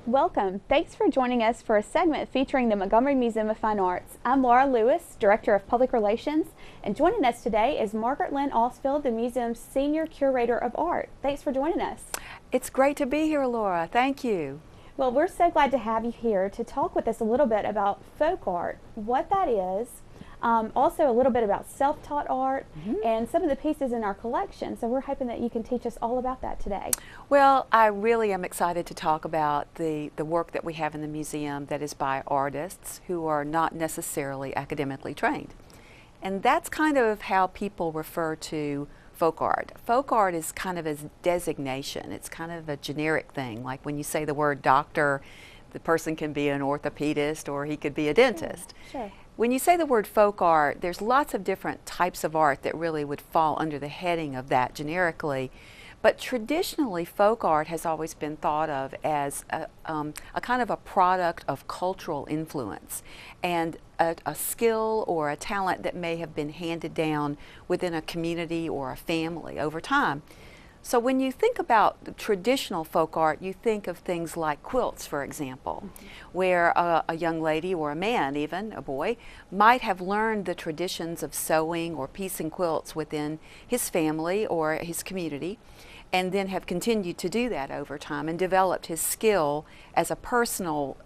Welcome. Thanks for joining us for a segment featuring the Montgomery Museum of Fine Arts. I'm Laura Lewis, Director of Public Relations, and joining us today is Margaret Lynn Osfield, the museum's Senior Curator of Art. Thanks for joining us. It's great to be here, Laura. Thank you. Well, we're so glad to have you here to talk with us a little bit about folk art, what that is, also a little bit about self-taught art and some of the pieces in our collection. So we're hoping that you can teach us all about that today. Well, I really am excited to talk about the work that we have in the museum that is by artists who are not necessarily academically trained. And that's kind of how people refer to folk art. Folk art is kind of a designation. It's kind of a generic thing. Like when you say the word doctor, the person can be an orthopedist or he could be a dentist. Sure. When you say the word folk art, there's lots of different types of art that really would fall under the heading of that generically. But traditionally, folk art has always been thought of as a kind of a product of cultural influence and a skill or a talent that may have been handed down within a community or a family over time. So when you think about the traditional folk art, you think of things like quilts, for example, where a young lady or a man, even a boy, might have learned the traditions of sewing or piecing quilts within his family or his community, and then have continued to do that over time and developed his skill as a personal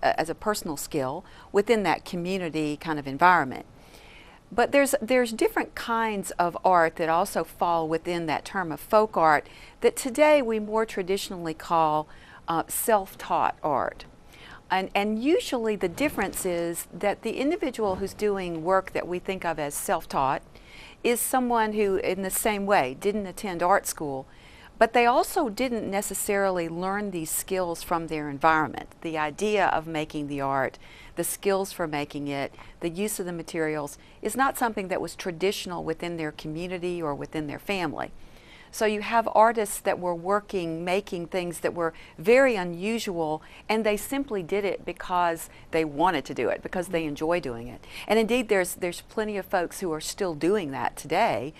skill within that community kind of environment. But there's different kinds of art that also fall within that term of folk art that today we more traditionally call self-taught art. And usually the difference is that the individual who's doing work that we think of as self-taught is someone who, in the same way, didn't attend art school, but they also didn't necessarily learn these skills from their environment. The idea of making the art, the skills for making it, the use of the materials is not something that was traditional within their community or within their family. So you have artists that were making things that were very unusual, and they simply did it because they wanted to do it, because they enjoy doing it. And indeed, there's plenty of folks who are still doing that today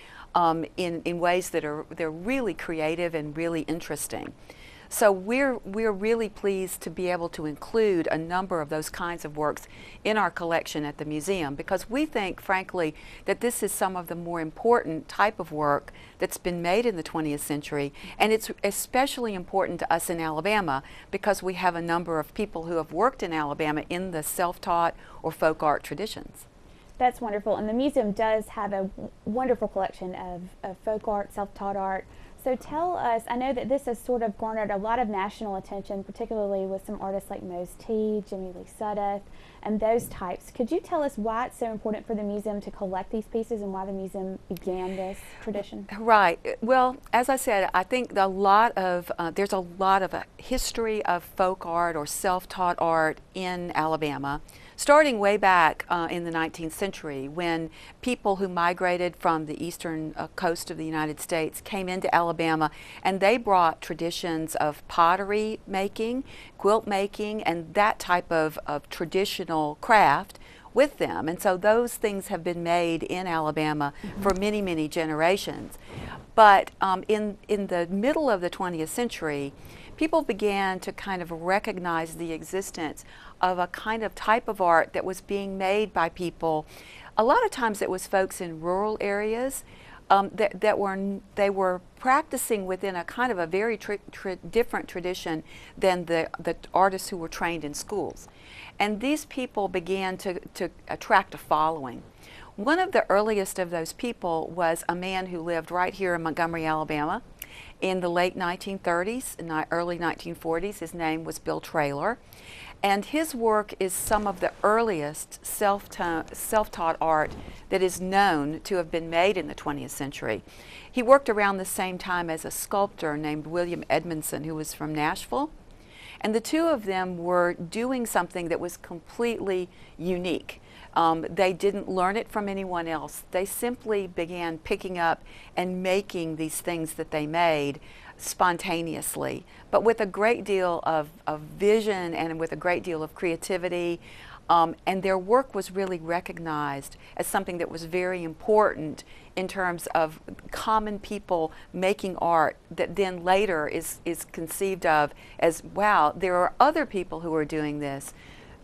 in ways that they're really creative and really interesting. So we're really pleased to be able to include a number of those kinds of works in our collection at the museum, because we think, frankly, that this is some of the more important type of work that's been made in the 20th century, and it's especially important to us in Alabama because we have a number of people who have worked in Alabama in the self-taught or folk art traditions. That's wonderful, and the museum does have a wonderful collection of folk art, self-taught art. So tell us, I know that this has sort of garnered a lot of national attention, particularly with some artists like Mose T, Jimmy Lee Sudduth, and those types. Could you tell us why it's so important for the museum to collect these pieces and why the museum began this tradition? Right. Well, as I said, I think there's a lot of history of folk art or self-taught art in Alabama, starting way back in the 19th century when people who migrated from the eastern coast of the United States came into Alabama, and they brought traditions of pottery making, quilt making, and that type of traditional craft with them. And so those things have been made in Alabama for many, many generations. But in the middle of the 20th century, people began to kind of recognize the existence of a kind of type of art that was being made by people. A lot of times it was folks in rural areas they were practicing within a kind of a very different tradition than the artists who were trained in schools. And these people began to attract a following. One of the earliest of those people was a man who lived right here in Montgomery, Alabama in the late 1930s and early 1940s. His name was Bill Traylor. And his work is some of the earliest self-taught art that is known to have been made in the 20th century. He worked around the same time as a sculptor named William Edmondson, who was from Nashville. And the two of them were doing something that was completely unique. They didn't learn it from anyone else. They simply began picking up and making these things that they made spontaneously, but with a great deal of vision and with a great deal of creativity. And their work was really recognized as something that was very important in terms of common people making art that then later is conceived of as, wow, there are other people who are doing this,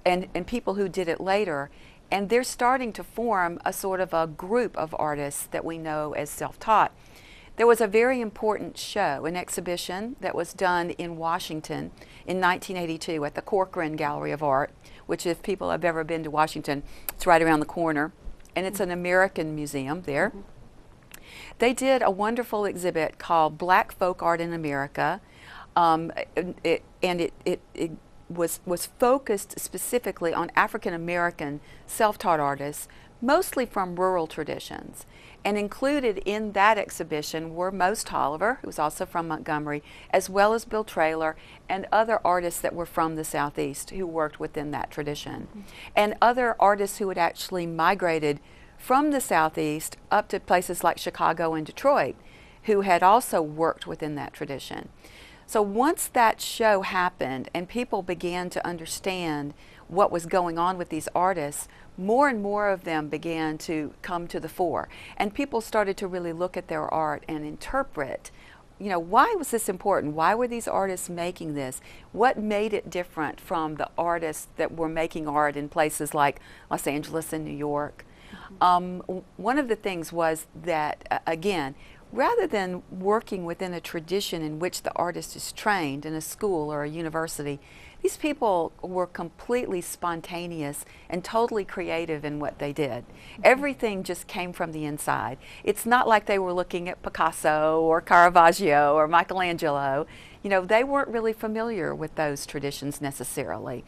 and people who did it later. And they're starting to form a sort of a group of artists that we know as self-taught. There was a very important show, an exhibition that was done in Washington in 1982 at the Corcoran Gallery of Art, which, if people have ever been to Washington, it's right around the corner, and it's an American museum there. They did a wonderful exhibit called Black Folk Art in America, it was focused specifically on African American self-taught artists, mostly from rural traditions. And included in that exhibition were Most Tolliver, who was also from Montgomery, as well as Bill Traylor and other artists that were from the Southeast who worked within that tradition. And other artists who had actually migrated from the Southeast up to places like Chicago and Detroit, who had also worked within that tradition. So once that show happened and people began to understand what was going on with these artists, more and more of them began to come to the fore. And people started to really look at their art and interpret, you know, why was this important? Why were these artists making this? What made it different from the artists that were making art in places like Los Angeles and New York? One of the things was that, again, rather than working within a tradition in which the artist is trained in a school or a university, these people were completely spontaneous and totally creative in what they did. Everything just came from the inside. It's not like they were looking at Picasso or Caravaggio or Michelangelo. You know, they weren't really familiar with those traditions necessarily.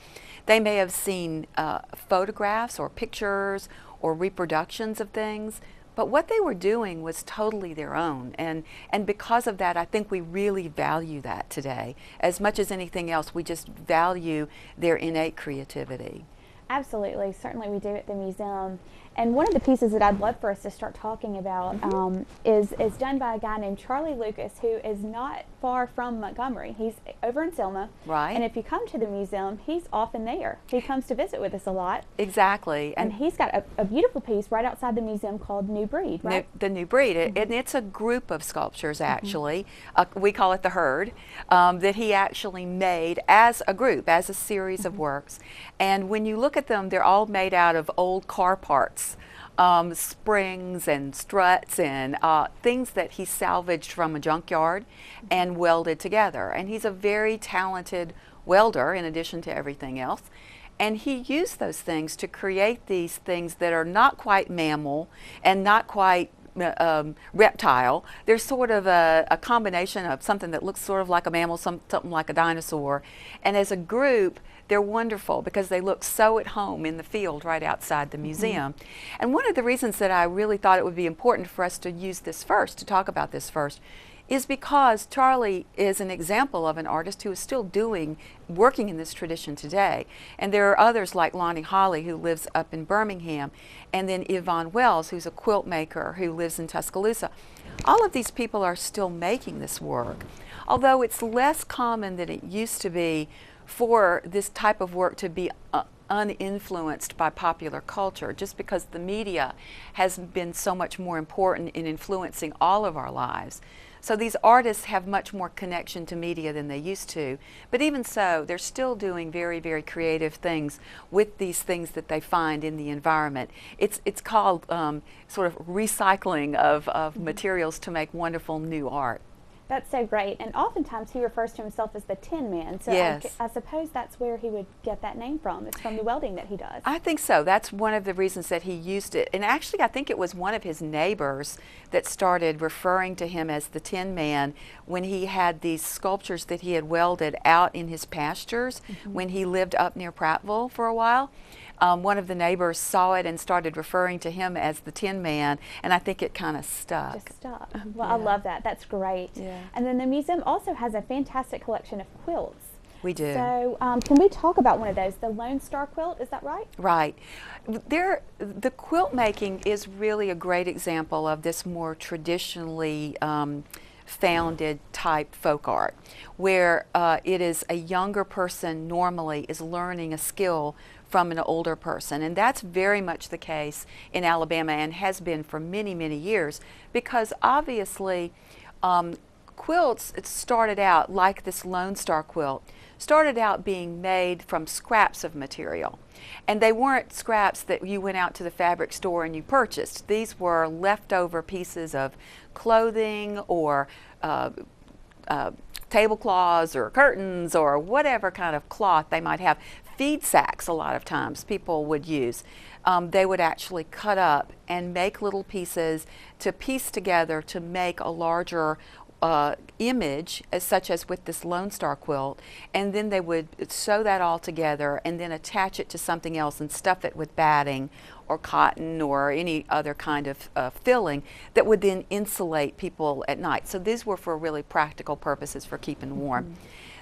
They may have seen photographs or pictures or reproductions of things, but what they were doing was totally their own. And because of that, I think we really value that today. As much as anything else, we just value their innate creativity. Absolutely, certainly we do at the museum. And one of the pieces that I'd love for us to start talking about is done by a guy named Charlie Lucas, who is not far from Montgomery. He's over in Selma. Right. And if you come to the museum, he's often there. He comes to visit with us a lot. Exactly. And he's got a beautiful piece right outside the museum called New Breed, right? The New Breed. And it's a group of sculptures, actually. We call it the Herd, that he actually made as a group, as a series of works. And when you look at them, they're all made out of old car parts. Springs and struts and things that he salvaged from a junkyard and welded together. And he's a very talented welder in addition to everything else. And he used those things to create these things that are not quite mammal and not quite reptile. They're sort of a combination of something that looks sort of like a mammal, something like a dinosaur. And as a group, they're wonderful because they look so at home in the field right outside the museum. And one of the reasons that I really thought it would be important for us to use this first, to talk about this first, is because Charlie is an example of an artist who is still working in this tradition today. And there are others like Lonnie Holly, who lives up in Birmingham, and then Yvonne Wells, who's a quilt maker who lives in Tuscaloosa. All of these people are still making this work, although it's less common than it used to be for this type of work to be uninfluenced by popular culture, just because the media has been so much more important in influencing all of our lives. So these artists have much more connection to media than they used to. But even so, they're still doing very, very creative things with these things that they find in the environment. It's called sort of recycling of materials to make wonderful new art. That's so great. And oftentimes he refers to himself as the Tin Man. So yes. I suppose that's where he would get that name from. It's from the welding that he does. I think so. That's one of the reasons that he used it. And actually, I think it was one of his neighbors that started referring to him as the Tin Man when he had these sculptures that he had welded out in his pastures when he lived up near Prattville for a while. One of the neighbors saw it and started referring to him as the Tin Man, and I think it kind of stuck. Just stuck. Well, Yeah. I love that. That's great. Yeah. And then the museum also has a fantastic collection of quilts. We do. So can we talk about one of those, the Lone Star quilt, is that right? Right. The quilt making is really a great example of this more traditionally founded type folk art, where it is a younger person normally is learning a skill from an older person. And that's very much the case in Alabama and has been for many, many years, because obviously quilts, it started out like this Lone Star quilt, started out being made from scraps of material. And they weren't scraps that you went out to the fabric store and you purchased. These were leftover pieces of clothing or tablecloths or curtains or whatever kind of cloth they might have. Feed sacks, a lot of times people would use. They would actually cut up and make little pieces to piece together to make a larger image, such as with this Lone Star quilt, and then they would sew that all together and then attach it to something else and stuff it with batting or cotton or any other kind of filling that would then insulate people at night. So these were for really practical purposes for keeping warm. Mm-hmm.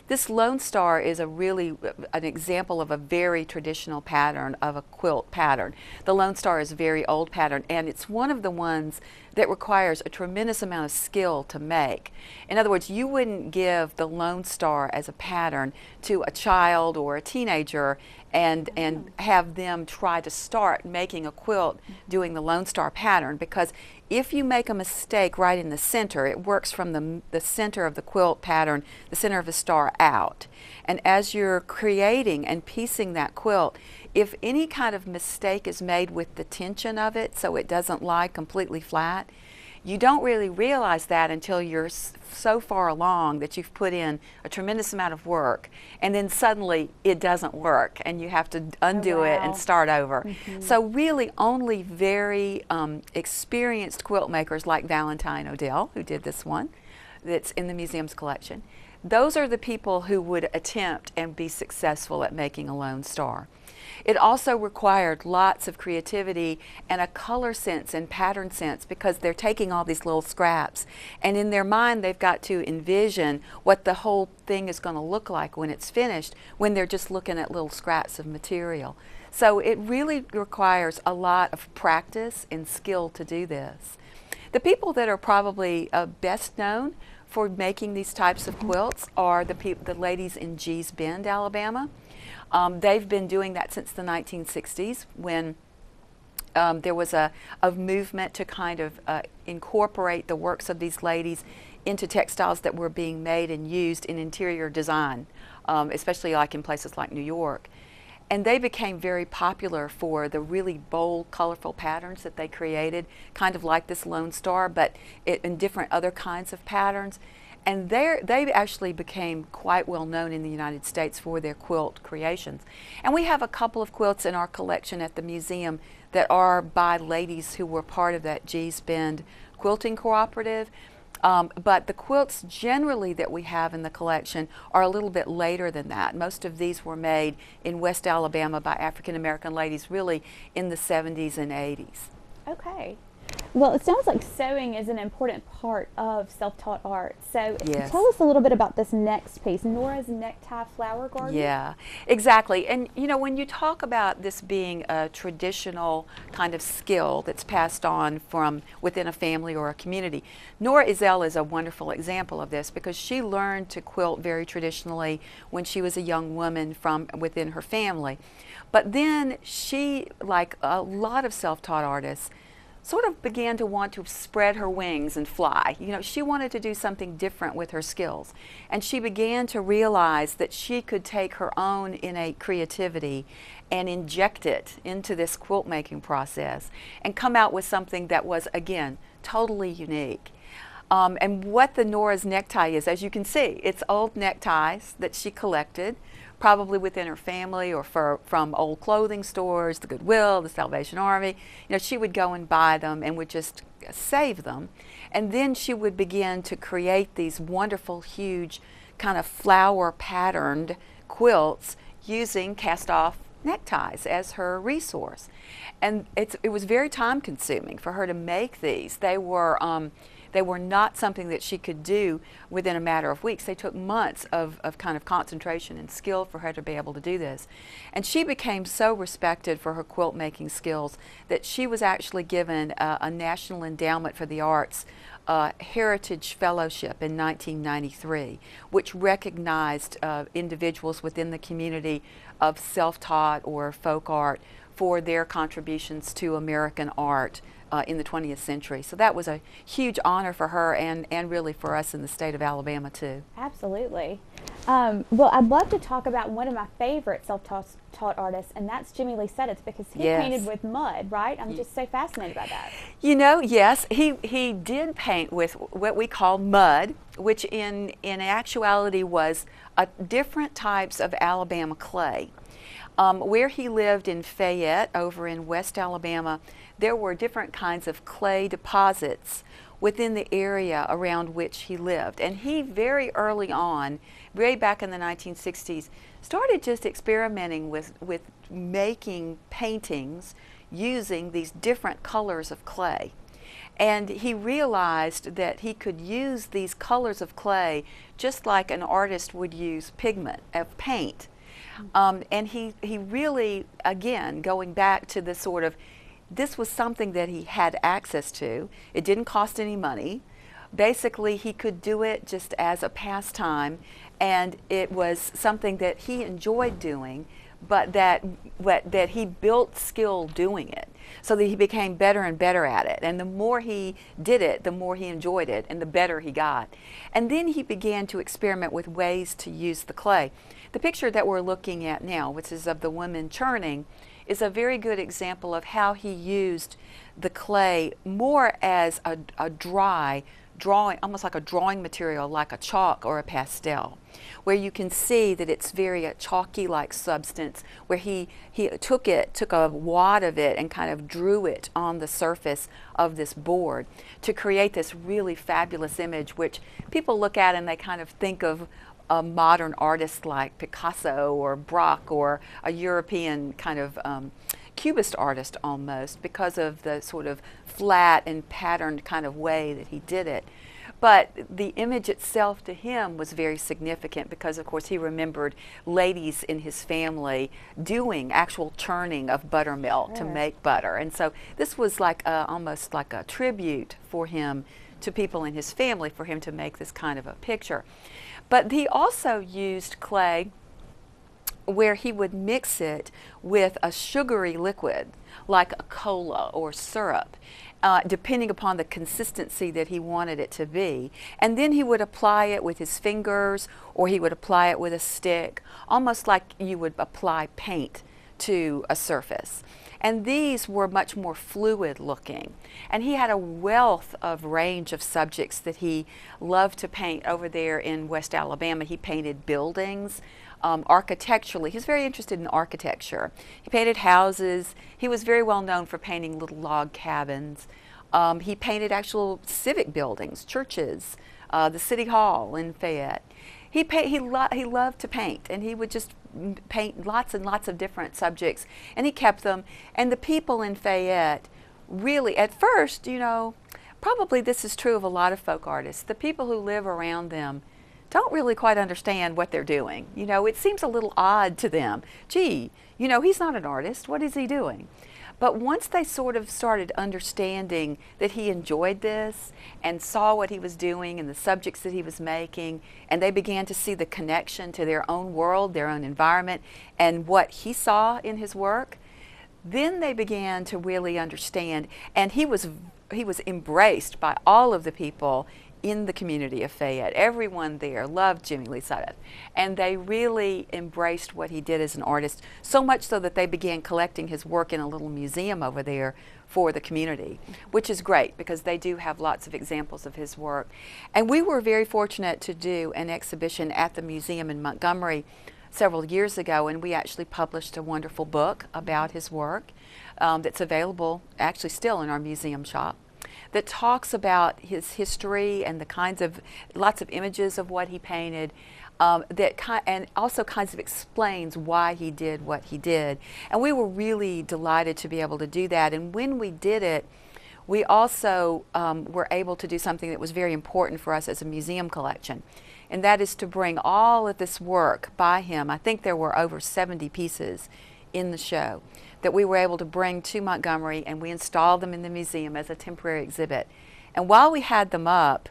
This Lone Star is an example of a very traditional pattern of a quilt pattern. The Lone Star is a very old pattern, and it's one of the ones that requires a tremendous amount of skill to make. In other words, you wouldn't give the Lone Star as a pattern to a child or a teenager and have them try to start making a quilt doing the Lone Star pattern, because if you make a mistake right in the center, it works from the center of the quilt pattern, the center of the star out. And as you're creating and piecing that quilt, if any kind of mistake is made with the tension of it so it doesn't lie completely flat, you don't really realize that until you're so far along that you've put in a tremendous amount of work, and then suddenly it doesn't work and you have to undo it and start over. Mm-hmm. So really only very experienced quilt makers like Valentine Odell, who did this one that's in the museum's collection, those are the people who would attempt and be successful at making a Lone Star. It also required lots of creativity and a color sense and pattern sense, because they're taking all these little scraps and in their mind they've got to envision what the whole thing is going to look like when it's finished, when they're just looking at little scraps of material. So it really requires a lot of practice and skill to do this. The people that are probably best known for making these types of quilts are the ladies in Gee's Bend, Alabama. They've been doing that since the 1960s, when there was a movement to kind of incorporate the works of these ladies into textiles that were being made and used in interior design, especially like in places like New York. And they became very popular for the really bold, colorful patterns that they created, kind of like this Lone Star, but in different other kinds of patterns. And they actually became quite well known in the United States for their quilt creations. And we have a couple of quilts in our collection at the museum that are by ladies who were part of that Gee's Bend quilting cooperative. But the quilts generally that we have in the collection are a little bit later than that. Most of these were made in West Alabama by African American ladies, really in the 70s and 80s. Okay. Well, it sounds like sewing is an important part of self-taught art. So yes. Tell us a little bit about this next piece, Nora's Necktie Flower Garden. Yeah, exactly. And you know, when you talk about this being a traditional kind of skill that's passed on from within a family or a community, Nora Ezell is a wonderful example of this, because she learned to quilt very traditionally when she was a young woman from within her family. But then she, like a lot of self-taught artists, sort of began to want to spread her wings and fly. You know, she wanted to do something different with her skills. And she began to realize that she could take her own innate creativity and inject it into this quilt making process and come out with something that was, again, totally unique. And what the Nora's necktie is, as you can see, it's old neckties that she collected, probably within her family or from old clothing stores, the Goodwill, the Salvation Army. You know, she would go and buy them and would just save them. And then she would begin to create these wonderful, huge, kind of flower patterned quilts using cast off neckties as her resource. And it was very time consuming for her to make these. They They were not something that she could do within a matter of weeks. They took months of kind of concentration and skill for her to be able to do this. And she became so respected for her quilt making skills that she was actually given a National Endowment for the Arts Heritage Fellowship in 1993, which recognized individuals within the community of self-taught or folk art for their contributions to American art in the 20th century. So that was a huge honor for her and really for us in the state of Alabama too. Absolutely. Well, I'd love to talk about one of my favorite self-taught artists, and that's Jimmy Lee Suddits, because he painted with mud, right? I'm just so fascinated by that. You know, yes, he did paint with what we call mud, which in actuality was different types of Alabama clay. Where he lived in Fayette, over in West Alabama, there were different kinds of clay deposits within the area around which he lived. And he very early on, way back in the 1960s, started just experimenting with making paintings using these different colors of clay. And he realized that he could use these colors of clay just like an artist would use pigment, paint. And he really, again, going back to the sort of, this was something that he had access to. It didn't cost any money. Basically, he could do it just as a pastime, and it was something that he enjoyed doing, but that he built skill doing it, so that he became better and better at it. And the more he did it, the more he enjoyed it, and the better he got. And then he began to experiment with ways to use the clay. The picture that we're looking at now, which is of the woman churning, is a very good example of how he used the clay more as a drawing, almost like a drawing material, like a chalk or a pastel, where you can see that it's very chalky-like substance, where he took a wad of it and kind of drew it on the surface of this board to create this really fabulous image, which people look at and they kind of think of a modern artist like Picasso or Braque or a European kind of Cubist artist almost, because of the sort of flat and patterned kind of way that he did it. But the image itself to him was very significant because, of course, he remembered ladies in his family doing actual churning of buttermilk to make butter. And so this was like almost like a tribute for him to people in his family, for him to make this kind of a picture. But he also used clay where he would mix it with a sugary liquid like a cola or syrup, depending upon the consistency that he wanted it to be. And then he would apply it with his fingers, or he would apply it with a stick, almost like you would apply paint to a surface. And these were much more fluid looking. And he had a wealth of range of subjects that he loved to paint over there in West Alabama. He painted buildings, architecturally. He was very interested in architecture. He painted houses. He was very well known for painting little log cabins. He painted actual civic buildings, churches, the City Hall in Fayette. He loved to paint, and he would just paint lots and lots of different subjects, and he kept them. And the people in Fayette really, at first, you know, probably this is true of a lot of folk artists, the people who live around them don't really quite understand what they're doing. You know, it seems a little odd to them. Gee, you know, he's not an artist. What is he doing? But once they sort of started understanding that he enjoyed this and saw what he was doing and the subjects that he was making, and they began to see the connection to their own world, their own environment, and what he saw in his work, then they began to really understand. And he was embraced by all of the people in the community of Fayette. Everyone there loved Jimmy Lee Suddits, and they really embraced what he did as an artist, so much so that they began collecting his work in a little museum over there for the community, which is great because they do have lots of examples of his work. And we were very fortunate to do an exhibition at the museum in Montgomery several years ago, and we actually published a wonderful book about his work that's available actually still in our museum shop, that talks about his history and the kinds of, lots of images of what he painted, and also kinds of explains why he did what he did. And we were really delighted to be able to do that. And when we did it, we also were able to do something that was very important for us as a museum collection, and that is to bring all of this work by him. I think there were over 70 pieces in the show that we were able to bring to Montgomery, and we installed them in the museum as a temporary exhibit. And while we had them up,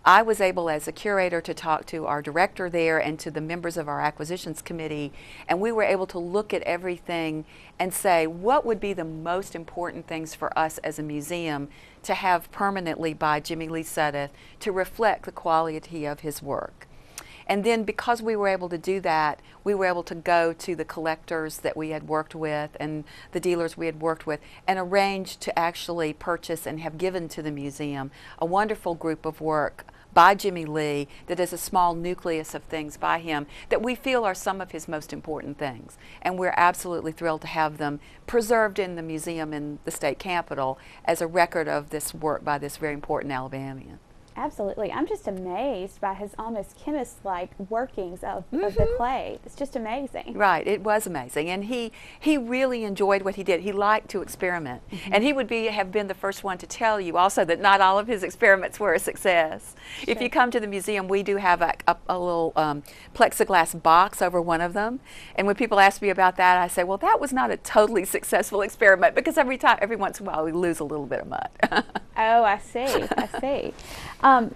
I was able as a curator to talk to our director there and to the members of our acquisitions committee, and we were able to look at everything and say what would be the most important things for us as a museum to have permanently by Jimmy Lee Sudduth to reflect the quality of his work. And then because we were able to do that, we were able to go to the collectors that we had worked with and the dealers we had worked with and arrange to actually purchase and have given to the museum a wonderful group of work by Jimmy Lee that is a small nucleus of things by him that we feel are some of his most important things. And we're absolutely thrilled to have them preserved in the museum in the state capitol as a record of this work by this very important Alabamian. Absolutely. I'm just amazed by his almost chemist-like workings of the clay. It's just amazing. Right. It was amazing. And he really enjoyed what he did. He liked to experiment. And he would have been the first one to tell you also that not all of his experiments were a success. Sure. If you come to the museum, we do have a little plexiglass box over one of them. And when people ask me about that, I say, well, that was not a totally successful experiment because every once in a while we lose a little bit of mud. Oh, I see. I see.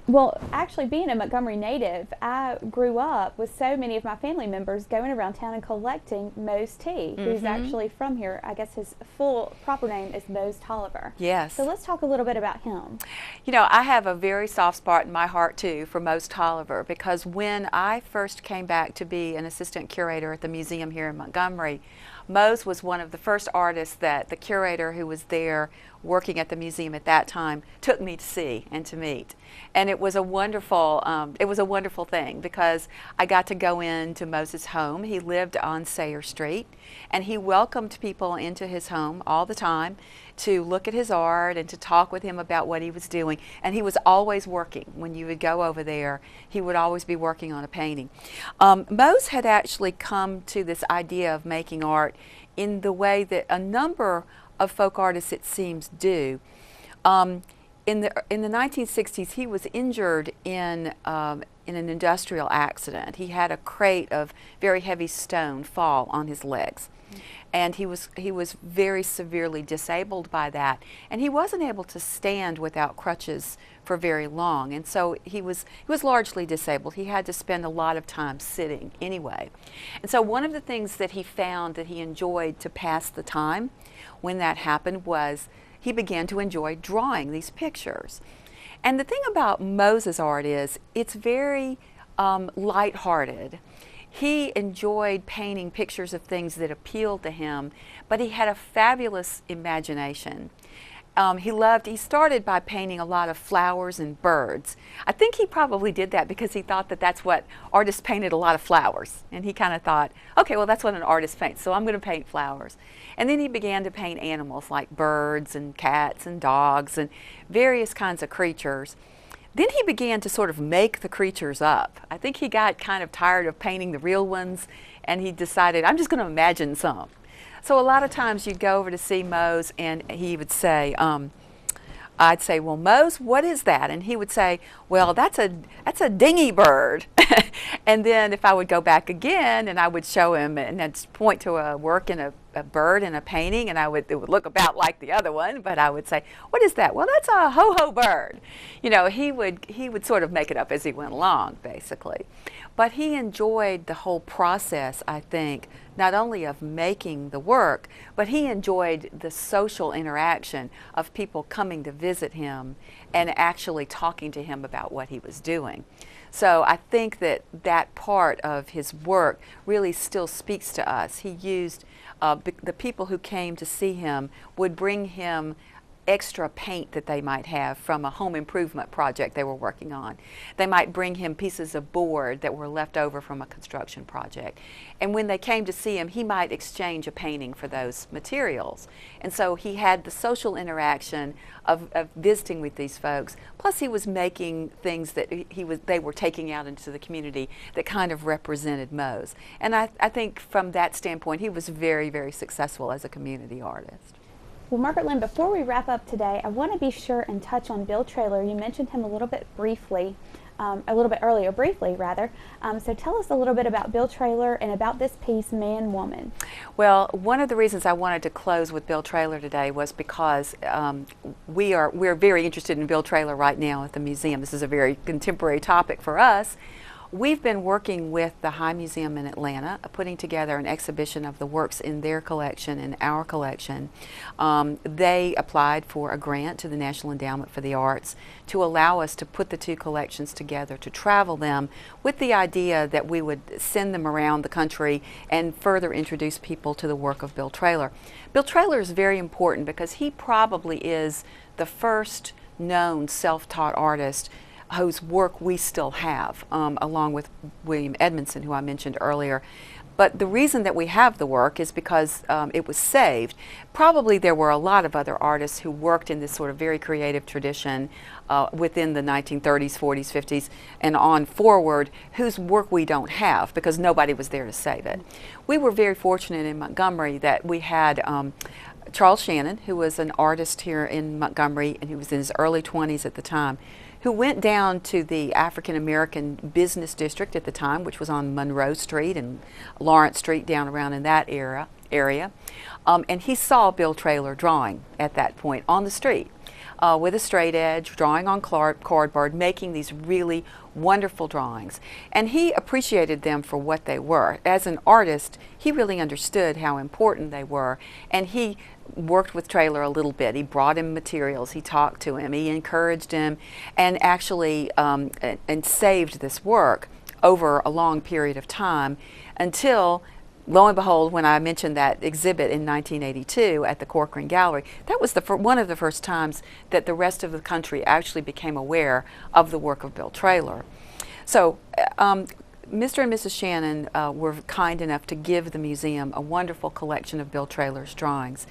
Well, actually, being a Montgomery native, I grew up with so many of my family members going around town and collecting Mose T, who's actually from here. I guess his full proper name is Mose Tolliver. Yes. So let's talk a little bit about him. You know, I have a very soft spot in my heart, too, for Mose Tolliver, because when I first came back to be an assistant curator at the museum here in Montgomery, Mose was one of the first artists that the curator who was there working at the museum at that time took me to see and to meet. And it was a wonderful thing because I got to go into Mose's home. He lived on Sayre Street, and he welcomed people into his home all the time to look at his art and to talk with him about what he was doing. And he was always working. When you would go over there, he would always be working on a painting. Mose had actually come to this idea of making art in the way that a number of folk artists, it seems, do. In the 1960s, he was injured in an industrial accident. He had a crate of very heavy stone fall on his legs. And he was very severely disabled by that. And he wasn't able to stand without crutches for very long. And so he was largely disabled. He had to spend a lot of time sitting anyway. And so one of the things that he found that he enjoyed to pass the time when that happened was he began to enjoy drawing these pictures. And the thing about Mose's art is it's very lighthearted. He enjoyed painting pictures of things that appealed to him, but he had a fabulous imagination. He started by painting a lot of flowers and birds. I think he probably did that because he thought that that's what artists painted, a lot of flowers. And he kind of thought, okay, well, that's what an artist paints, so I'm going to paint flowers. And then he began to paint animals like birds and cats and dogs and various kinds of creatures. Then he began to sort of make the creatures up. I think he got kind of tired of painting the real ones, and he decided, I'm just going to imagine some. So a lot of times you'd go over to see Mose, and he would say, I'd say, well, Mose, what is that? And he would say, well, that's a dingy bird. And then if I would go back again, and I would show him, and I'd point to a work in a bird in a painting, and it would look about like the other one, but I would say, what is that? Well, that's a ho-ho bird. You know, he would sort of make it up as he went along, basically. But he enjoyed the whole process, I think, not only of making the work, but he enjoyed the social interaction of people coming to visit him and actually talking to him about what he was doing. So I think that part of his work really still speaks to us. He used, the people who came to see him would bring him extra paint that they might have from a home improvement project they were working on. They might bring him pieces of board that were left over from a construction project. And when they came to see him, he might exchange a painting for those materials. And so he had the social interaction of visiting with these folks. Plus he was making things that they were taking out into the community that kind of represented Mose. And I think from that standpoint, he was very, very successful as a community artist. Well, Margaret Lynn, before we wrap up today, I want to be sure and touch on Bill Traylor. You mentioned him a little bit briefly, a little bit earlier, briefly rather. So tell us a little bit about Bill Traylor and about this piece, Man, Woman. Well, one of the reasons I wanted to close with Bill Traylor today was because we're very interested in Bill Traylor right now at the museum. This is a very contemporary topic for us. We've been working with the High Museum in Atlanta, putting together an exhibition of the works in their collection and our collection. They applied for a grant to the National Endowment for the Arts to allow us to put the two collections together, to travel them, with the idea that we would send them around the country and further introduce people to the work of Bill Traylor. Bill Traylor is very important because he probably is the first known self-taught artist whose work we still have, along with William Edmondson, who I mentioned earlier. But the reason that we have the work is because it was saved. Probably there were a lot of other artists who worked in this sort of very creative tradition within the 1930s, 40s, 50s, and on forward, whose work we don't have because nobody was there to save it. We were very fortunate in Montgomery that we had Charles Shannon, who was an artist here in Montgomery, and he was in his early 20s at the time, who went down to the African American Business District at the time, which was on Monroe Street and Lawrence Street, down around in that area. And he saw Bill Traylor drawing at that point on the street with a straight edge, drawing on cardboard, making these really wonderful drawings. And he appreciated them for what they were. As an artist, he really understood how important they were, and he worked with Traylor a little bit. He brought him materials, he talked to him, he encouraged him, and actually and saved this work over a long period of time until, lo and behold, when I mentioned that exhibit in 1982 at the Corcoran Gallery, that was one of the first times that the rest of the country actually became aware of the work of Bill Traylor. So Mr. and Mrs. Shannon were kind enough to give the museum a wonderful collection of Bill Traylor's drawings,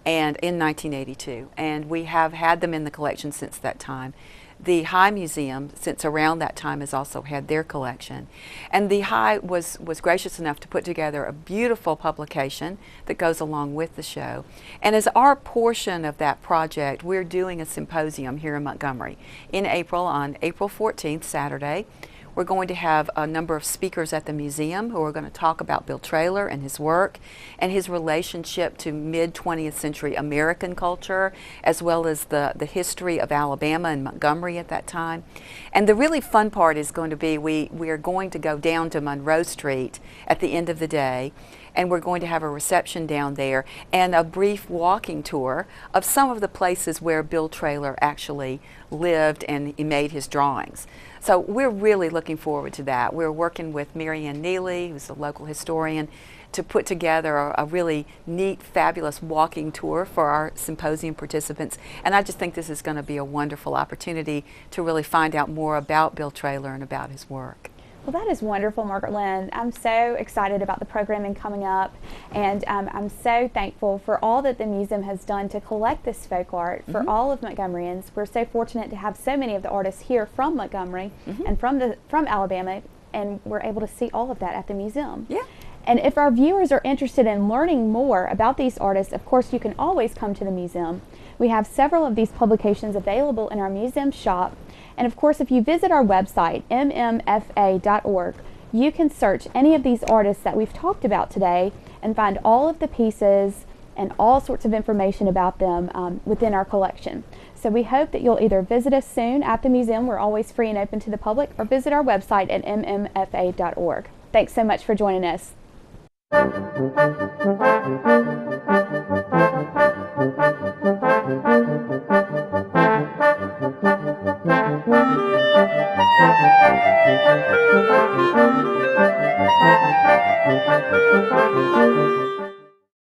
and in 1982, and we have had them in the collection since that time. The High Museum, since around that time, has also had their collection. And the High was gracious enough to put together a beautiful publication that goes along with the show. And as our portion of that project, we're doing a symposium here in Montgomery in April, on April 14th, Saturday. We're going to have a number of speakers at the museum who are going to talk about Bill Traylor and his work and his relationship to mid-20th century American culture, as well as the history of Alabama and Montgomery at that time. And the really fun part is going to be we are going to go down to Monroe Street at the end of the day, and we're going to have a reception down there and a brief walking tour of some of the places where Bill Traylor actually lived and he made his drawings. So we're really looking forward to that. We're working with Marianne Neely, who's a local historian, to put together a really neat, fabulous walking tour for our symposium participants. And I just think this is going to be a wonderful opportunity to really find out more about Bill Traylor and about his work. Well, that is wonderful, Margaret Lynn. I'm so excited about the programming coming up, and I'm so thankful for all that the museum has done to collect this folk art for all of Montgomeryans. We're so fortunate to have so many of the artists here from Montgomery and from Alabama, and we're able to see all of that at the museum. Yeah. And if our viewers are interested in learning more about these artists, of course, you can always come to the museum. We have several of these publications available in our museum shop. And of course, if you visit our website, mmfa.org, you can search any of these artists that we've talked about today and find all of the pieces and all sorts of information about them within our collection. So we hope that you'll either visit us soon at the museum, we're always free and open to the public, or visit our website at mmfa.org. Thanks so much for joining us.